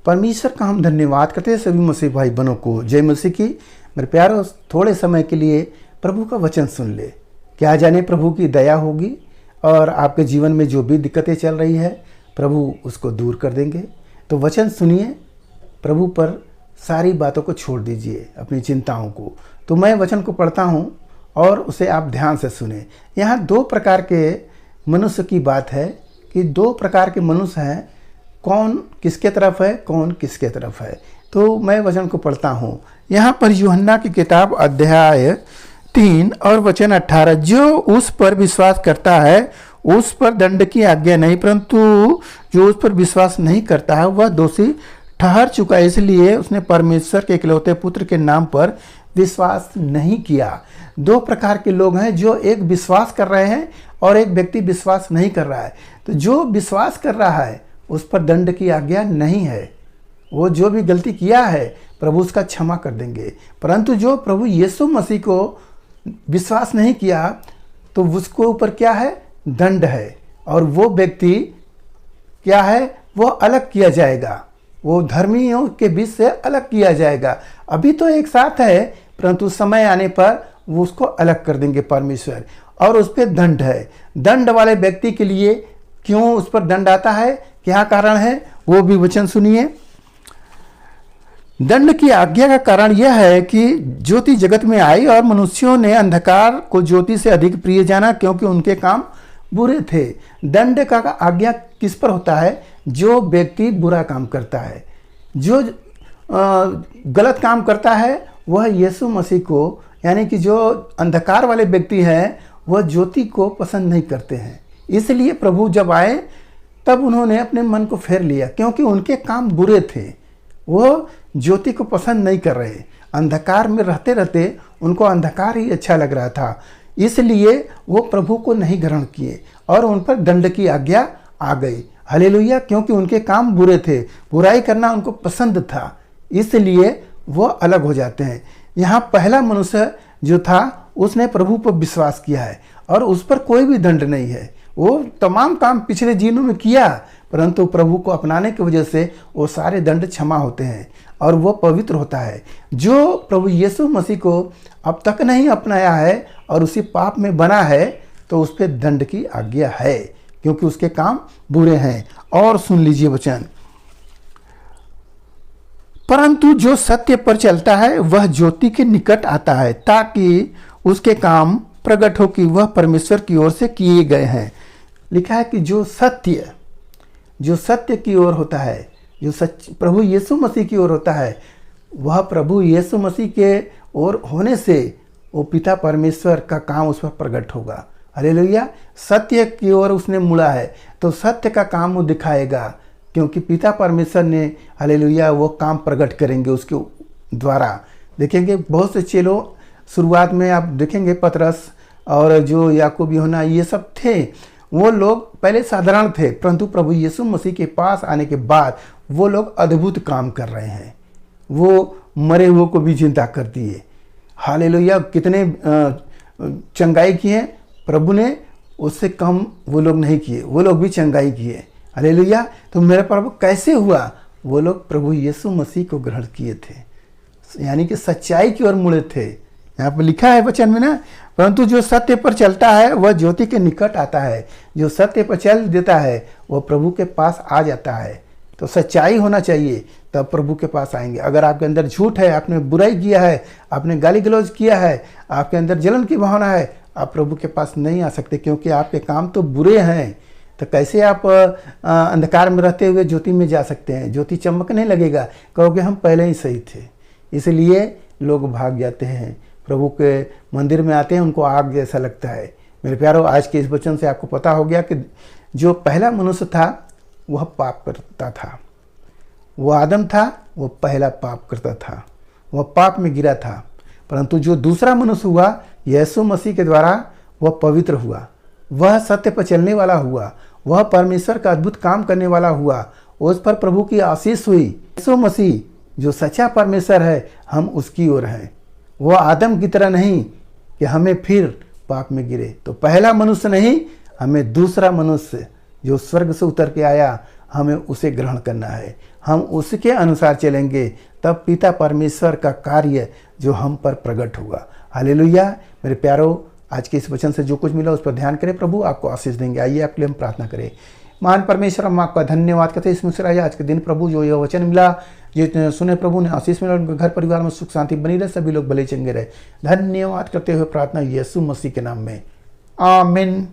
परमेश्वर का हम धन्यवाद करते हैं सभी मसीह भाई बहनों को। जय मसीह की। मेरे प्यारों, थोड़े समय के लिए प्रभु का वचन सुन ले। क्या जाने प्रभु की दया होगी और आपके जीवन में जो भी दिक्कतें चल रही है प्रभु उसको दूर कर देंगे। तो वचन सुनिए, प्रभु पर सारी बातों को छोड़ दीजिए, अपनी चिंताओं को। तो मैं वचन को पढ़ता हूँ और उसे आप ध्यान से सुने। यहाँ दो प्रकार के मनुष्य की बात है कि दो प्रकार के मनुष्य हैं, कौन किसके तरफ है, कौन किसके तरफ है। तो मैं वचन को पढ़ता हूँ। यहाँ पर यूहन्ना की किताब अध्याय 3 और वचन 18, जो उस पर विश्वास करता है उस पर दंड की आज्ञा नहीं, परंतु जो उस पर विश्वास नहीं करता है वह दोषी ठहर चुका है, इसलिए उसने परमेश्वर के इकलौते पुत्र के नाम पर विश्वास नहीं किया। दो प्रकार के लोग हैं, जो एक विश्वास कर रहे हैं और एक व्यक्ति विश्वास नहीं कर रहा है। तो जो विश्वास कर रहा है उस पर दंड की आज्ञा नहीं है। वो जो भी गलती किया है प्रभु उसका क्षमा कर देंगे, परंतु जो प्रभु यीशु मसीह को विश्वास नहीं किया तो उसको ऊपर क्या है, दंड है। और वो व्यक्ति क्या है, वो अलग किया जाएगा, वो धर्मियों के बीच से अलग किया जाएगा। अभी तो एक साथ है, परंतु समय आने पर वो उसको अलग कर देंगे परमेश्वर, और उस पर दंड है। दंड वाले व्यक्ति के लिए क्यों उस पर दंड आता है, क्या कारण है, वो भी वचन सुनिए। दंड की आज्ञा का कारण यह है कि ज्योति जगत में आई और मनुष्यों ने अंधकार को ज्योति से अधिक प्रिय जाना, क्योंकि उनके काम बुरे थे। दंड का आज्ञा किस पर होता है, जो व्यक्ति बुरा काम करता है, जो गलत काम करता है, वह यीशु मसीह को, यानी कि जो अंधकार वाले व्यक्ति हैं वह ज्योति को पसंद नहीं करते हैं। इसलिए प्रभु जब आए तब उन्होंने अपने मन को फेर लिया, क्योंकि उनके काम बुरे थे। वो ज्योति को पसंद नहीं कर रहे, अंधकार में रहते रहते उनको अंधकार ही अच्छा लग रहा था, इसलिए वो प्रभु को नहीं ग्रहण किए और उन पर दंड की आज्ञा आ गई। हालेलुया। क्योंकि उनके काम बुरे थे, बुराई करना उनको पसंद था, इसलिए वो अलग हो जाते हैं। यहाँ पहला मनुष्य जो था उसने प्रभु पर विश्वास किया है और उस पर कोई भी दंड नहीं है। वो तमाम काम पिछले जीवनों में किया, परंतु प्रभु को अपनाने की वजह से वो सारे दंड क्षमा होते हैं और वो पवित्र होता है। जो प्रभु यीशु मसीह को अब तक नहीं अपनाया है और उसी पाप में बना है, तो उस पर दंड की आज्ञा है, क्योंकि उसके काम बुरे हैं। और सुन लीजिए वचन, परंतु जो सत्य पर चलता है वह ज्योति के निकट आता है, ताकि उसके काम प्रकट हो कि वह परमेश्वर की ओर से किए गए हैं। लिखा है कि जो सत्य की ओर होता है, जो सच प्रभु यीशु मसीह की ओर होता है, वह प्रभु यीशु मसीह के ओर होने से वो पिता परमेश्वर का काम उस पर प्रकट होगा। हालेलुया। सत्य की ओर उसने मुड़ा है तो सत्य का काम वो दिखाएगा, क्योंकि पिता परमेश्वर ने, हालेलुया, वो काम प्रकट करेंगे उसके द्वारा। देखेंगे बहुत से चेलों, शुरुआत में आप देखेंगे पतरस और जो याकूब यूहन्ना, ये सब थे, वो लोग पहले साधारण थे, परंतु प्रभु यीशु मसीह के पास आने के बाद वो लोग अद्भुत काम कर रहे हैं। वो मरे हुए को भी जिंदा कर दिए। हालेलुया। कितने चंगाई किए प्रभु ने, उससे कम वो लोग नहीं किए, वो लोग भी चंगाई किए। हालेलुया। तो मेरा प्रभु कैसे हुआ, वो लोग प्रभु यीशु मसीह को ग्रहण किए थे, यानी कि सच्चाई की ओर मुड़े थे। यहाँ पर लिखा है वचन में ना, परंतु जो सत्य पर चलता है वह ज्योति के निकट आता है। जो सत्य पर चल देता है वह प्रभु के पास आ जाता है। तो सच्चाई होना चाहिए, तब प्रभु के पास आएंगे। अगर आपके अंदर झूठ है, आपने बुराई किया है, आपने गाली गलौज किया है, आपके अंदर जलन की भावना है, आप प्रभु के पास नहीं आ सकते, क्योंकि आपके काम तो बुरे हैं। तो कैसे आप अंधकार में रहते हुए ज्योति में जा सकते हैं? ज्योति चमकने लगेगा, कहोगे हम पहले ही सही थे। इसलिए लोग भाग जाते हैं, प्रभु के मंदिर में आते हैं, उनको आग जैसा लगता है। मेरे प्यारों, आज के इस वचन से आपको पता हो गया कि जो पहला मनुष्य था वह पाप करता था, वो आदम था, वो पहला पाप करता था, वह पाप में गिरा था। परंतु जो दूसरा मनुष्य हुआ यीशु मसीह के द्वारा, वह पवित्र हुआ, वह सत्य पर चलने वाला हुआ, वह परमेश्वर का अद्भुत काम करने वाला हुआ, उस पर प्रभु की आशीष हुई। यीशु मसीह जो सच्चा परमेश्वर है, हम उसकी ओर हैं। वह आदम की तरह नहीं कि हमें फिर पाप में गिरे। तो पहला मनुष्य नहीं, हमें दूसरा मनुष्य जो स्वर्ग से उतर के आया हमें उसे ग्रहण करना है, हम उसके अनुसार चलेंगे, तब पिता परमेश्वर का कार्य जो हम पर प्रकट होगा। हालेलुया। मेरे प्यारों, आज के इस वचन से जो कुछ मिला उस पर ध्यान करें, प्रभु आपको आशीष देंगे। आइए आपके लिए हम प्रार्थना करें। महान परमेश्वर, हम आपका धन्यवाद करते हैं इस मुस्कुराइए आज के दिन प्रभु, जो यह वचन मिला, जितने सुने प्रभु ने आशीष मिला, उनके घर परिवार में सुख शांति बनी रहे, सभी लोग भले चंगे रहे। धन्यवाद करते हुए प्रार्थना यीशु मसीह के नाम में, आमीन।